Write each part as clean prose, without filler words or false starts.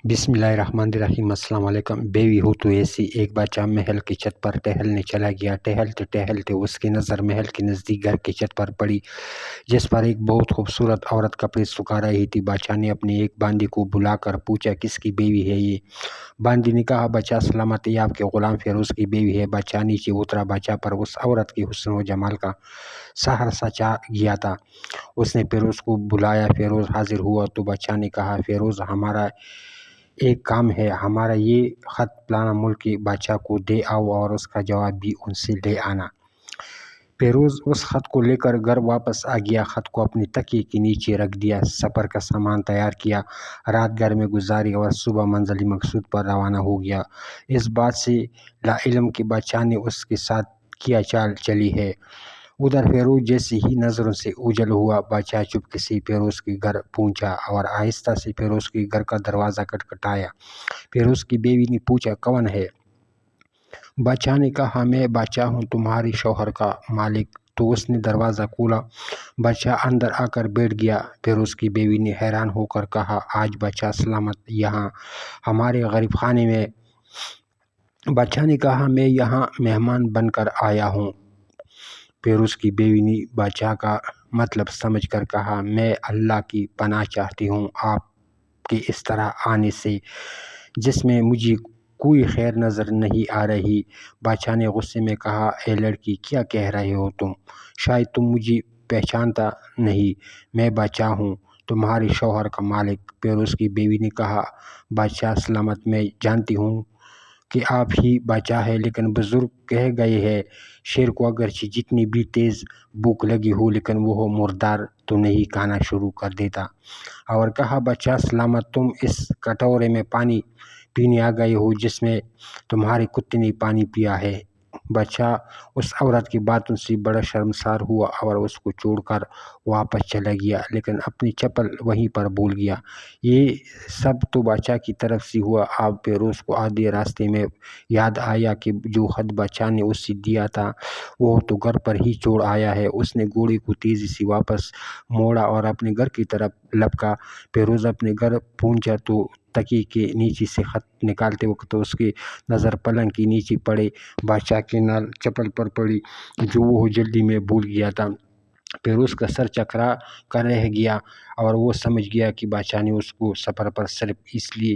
بسم اللہ الرحمن الرحیم۔ السلام علیکم۔ بیوی ہو تو ایسی، ایک بچہ محل کی چھت پر ٹہلنے چلا گیا۔ ٹہلتے ٹہلتے اس کی نظر محل کے نزدیک گھر کی چھت پر پڑی، جس پر ایک بہت خوبصورت عورت کپڑے سکھا رہی تھی۔ بادشاہ نے اپنی ایک باندی کو بلا کر پوچھا، کس کی بیوی ہے یہ؟ باندی نے کہا، بادشاہ سلامت، یہ آپ کے غلام فیروز کی بیوی ہے۔ بادشاہ نیچے اترا۔ بادشاہ پر اس عورت کی حسن و جمال کا سحر سا چھا گیا تھا۔ اس نے فیروز کو بلایا۔ فیروز حاضر ہوا تو بادشاہ نے کہا، فیروز، ہمارا ایک کام ہے، ہمارا یہ خط فلانا ملک کے بادشاہ کو دے آؤ اور اس کا جواب بھی ان سے لے آنا۔ فیروز اس خط کو لے کر گھر واپس آ گیا۔ خط کو اپنی تکیے کے نیچے رکھ دیا، سفر کا سامان تیار کیا، رات گھر میں گزاری اور صبح منزل مقصود پر روانہ ہو گیا۔ اس بات سے لا علم کہ بادشاہ نے اس کے ساتھ کیا چال چلی ہے۔ ادھر فیروز جیسے ہی نظروں سے اوجھل ہوا، بادشاہ چپکے سے فیروز کے گھر پہنچا اور آہستہ سے فیروز کے گھر کا دروازہ کھٹکھٹایا۔ فیروز کی بیوی نے پوچھا، کون ہے؟ بادشاہ نے کہا، میں بادشاہ ہوں، تمہارے شوہر کا مالک۔ تو اس نے دروازہ کھولا۔ بادشاہ اندر آ کر بیٹھ گیا۔ فیروز کی بیوی نے حیران ہو کر کہا، آج بادشاہ سلامت یہاں ہمارے غریب خانے میں؟ بادشاہ نے کہا، میں یہاں مہمان بن کر آیا ہوں۔ فیروز کی بیوی نے بادشاہ کا مطلب سمجھ کر کہا، میں اللہ کی پناہ چاہتی ہوں آپ کے اس طرح آنے سے، جس میں مجھے کوئی خیر نظر نہیں آ رہی۔ بادشاہ نے غصے میں کہا، اے لڑکی، کیا کہہ رہے ہو تم؟ شاید تم مجھے پہچانتا نہیں۔ میں بادشاہ ہوں، تمہارے شوہر کا مالک۔ فیروز کی بیوی نے کہا، بادشاہ سلامت، میں جانتی ہوں کہ آپ ہی بادشاہ ہیں، لیکن بزرگ کہہ گئے ہیں، شیر کو اگرچہ جتنی بھی تیز بھوک لگی ہو لیکن وہ مردار تو نہیں کھانا شروع کر دیتا۔ اور کہا، بادشاہ سلامت، تم اس کٹورے میں پانی پینے آ گئے ہو جس میں تمہارے کتے نے پانی پیا ہے۔ بادشاہ اس عورت کی باتوں سے بڑا شرمسار ہوا اور اس کو چھوڑ کر واپس چلا گیا، لیکن اپنی چپل وہیں پر بھول گیا۔ یہ سب تو بادشاہ کی طرف سے ہوا۔ اب فیروز کو آدھے راستے میں یاد آیا کہ جو خط بادشاہ نے اسے دیا تھا وہ تو گھر پر ہی چھوڑ آیا ہے۔ اس نے گھوڑے کو تیزی سے واپس موڑا اور اپنے گھر کی طرف لپکا۔ فیروز اپنے گھر پہنچا تو تکیے کے نیچے سے خط نکالتے وقت اس کی نظر پلنگ کے نیچے پڑے بادشاہ کے نال چپل پر پڑی، جو وہ جلدی میں بھول گیا تھا۔ فیروز کا سر چکرا کر رہ گیا اور وہ سمجھ گیا کہ بادشاہ نے اس کو سفر پر صرف اس لیے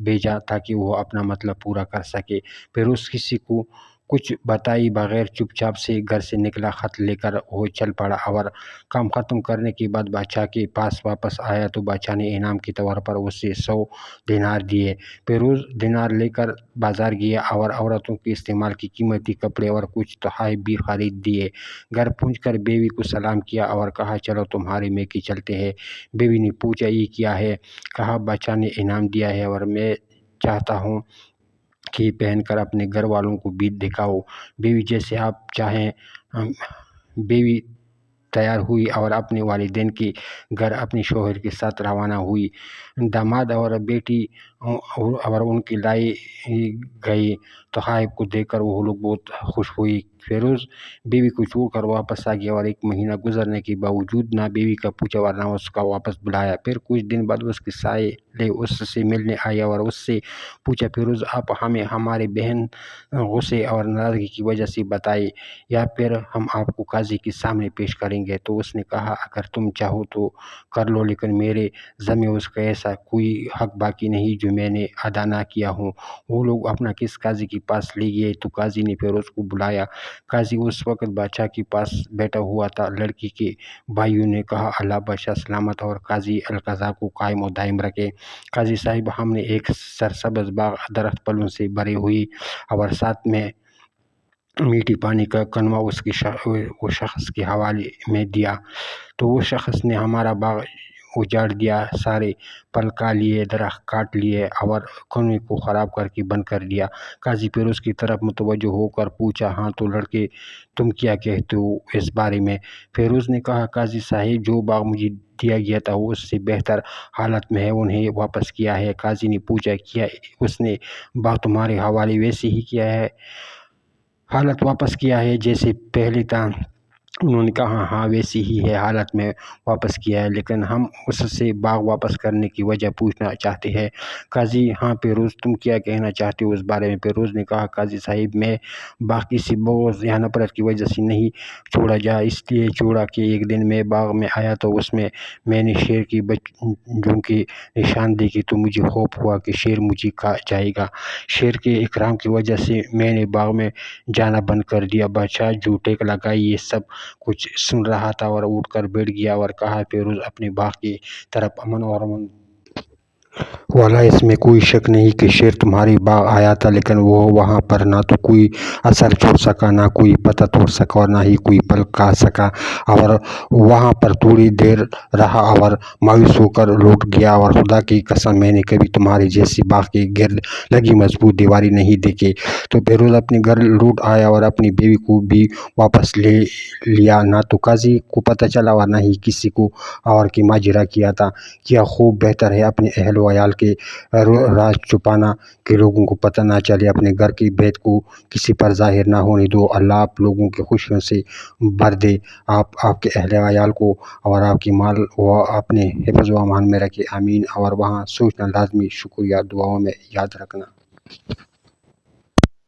بھیجا تاکہ وہ اپنا مطلب پورا کر سکے۔ فیروز کسی کو کچھ بتائے بغیر چپ چاپ سے گھر سے نکلا، خط لے کر وہ چل پڑا اور کام ختم کرنے کے بعد بادشاہ کے پاس واپس آیا تو بادشاہ نے انعام کے طور پر اسے 100 دینار دیے۔ فیروز دینار لے کر بازار گیا اور عورتوں کے استعمال کی قیمتی کپڑے اور کچھ تحائف بھی خرید دیے۔ گھر پہنچ کر بیوی کو سلام کیا اور کہا، چلو تمہارے میکے چلتے ہیں۔ بیوی نے پوچھا، یہ کیا ہے؟ کہا، بادشاہ نے انعام دیا ہے اور میں چاہتا ہوں کہ پہن کر اپنے گھر والوں کو بھی دکھاؤ۔ بیوی، جیسے آپ چاہیں۔ بیوی تیار ہوئی اور اپنے والدین کے گھر اپنے شوہر کے ساتھ روانہ ہوئی۔ داماد اور بیٹی اور ان کے لائے گئے تحائف کو دیکھ کر وہ لوگ بہت خوش ہوئی۔ فیروز بیوی کو چھوڑ کر واپس آ گیا اور ایک مہینہ گزرنے کے باوجود نہ بیوی کا پوچھا اور نہ اس کا واپس بلایا۔ پھر کچھ دن بعد اس کے سالے اس سے ملنے آیا اور اس سے پوچھا، فیروز، آپ ہمیں ہمارے بہن غصے اور ناراضگی کی وجہ سے بتائیں یا پھر ہم آپ کو قاضی کے سامنے پیش کریں گے؟ تو اس نے کہا، اگر تم چاہو تو کر لو، لیکن میرے ذمے اس کا ایسا کوئی حق باقی نہیں جو میں نے ادا نہ کیا ہو۔ وہ لوگ اپنا کس قاضی کے پاس لے گئے تو قاضی نے فیروز کو بلایا۔ قاضی اس وقت بادشاہ کے پاس بیٹھا ہوا تھا۔ لڑکی کے بھائیوں نے کہا، اللہ بادشاہ سلامت اور قاضی القضا کو قائم و دائم رکھے۔ قاضی صاحب، ہم نے ایک سرسبز باغ درخت پھلوں سے بھرے ہوئی اور ساتھ میں میٹھے پانی کا کنواں وہ شخص کے حوالے میں دیا، تو وہ شخص نے ہمارا باغ اجاڑ دیا، سارے پھل کھا لیے، درخت کاٹ لیے اور کنویں کو خراب کر کے بند کر دیا۔ قاضی فیروز کی طرف متوجہ ہو کر پوچھا، ہاں تو لڑکے، تم کیا کہتے ہو اس بارے میں؟ فیروز نے کہا، قاضی صاحب، جو باغ مجھے دیا گیا تھا وہ اس سے بہتر حالت میں ہے، انہیں واپس کیا ہے۔ قاضی نے پوچھا، کیا اس نے باغ تمہارے حوالے ویسے ہی کیا ہے، حالت واپس کیا ہے جیسے پہلے تھا؟ انہوں نے کہا ہاں ویسی ہی ہے حالت میں واپس کیا ہے، لیکن ہم اس سے باغ واپس کرنے کی وجہ پوچھنا چاہتے ہیں۔ قاضی ہاں پیروز تم کیا کہنا چاہتے ہو اس بارے میں؟ پیروز نے کہا قاضی صاحب میں باغ کسی بغض یا نفرت کی وجہ سے نہیں چھوڑا جا، اس لیے چھوڑا کہ ایک دن میں باغ میں آیا تو اس میں نے شیر کی بچوں کی نشان دیکھی تو مجھے خوف ہوا کہ شیر مجھے کھا جائے گا۔ شیر کے اکرام کی وجہ سے میں نے باغ میں جانا بند کر دیا۔ بادشاہ جو ٹیک لگائی یہ سب کچھ سن رہا تھا اور اٹھ کر بیٹھ گیا اور کہا پیروز اپنے باغ کی طرف امن والا اس میں کوئی شک نہیں کہ شیر تمہاری باغ آیا تھا، لیکن وہ وہاں پر نہ تو کوئی اثر چھوڑ سکا، نہ کوئی پتہ توڑ سکا اور نہ ہی کوئی پھل کھا سکا، اور وہاں پر تھوڑی دیر رہا اور مایوس ہو کر لوٹ گیا۔ اور خدا کی قسم میں نے کبھی تمہارے جیسی باغ کے گرد لگی مضبوط دیواری نہیں دیکھی۔ تو پیروز اپنے گھر لوٹ آیا اور اپنی بیوی کو بھی واپس لے لیا۔ نہ تو قاضی کو پتہ چلا اور نہ ہی کسی کو اور کہ ماجرا کیا تھا۔ کیا خوب بہتر ہے اپنے اہل و عیال کے راز چھپانا کہ لوگوں کو پتہ نہ چلے، اپنے گھر کی بات کو کسی پر ظاہر نہ ہونے دو۔ اللہ آپ لوگوں کی خوشیوں سے بھر دے، آپ کے اہل و عیال کو اور آپ کی مال و اپنے حفظ و امان میں رکھے، آمین۔ اور وہاں سوچنا لازمی، شکریہ، دعاؤں میں یاد رکھنا۔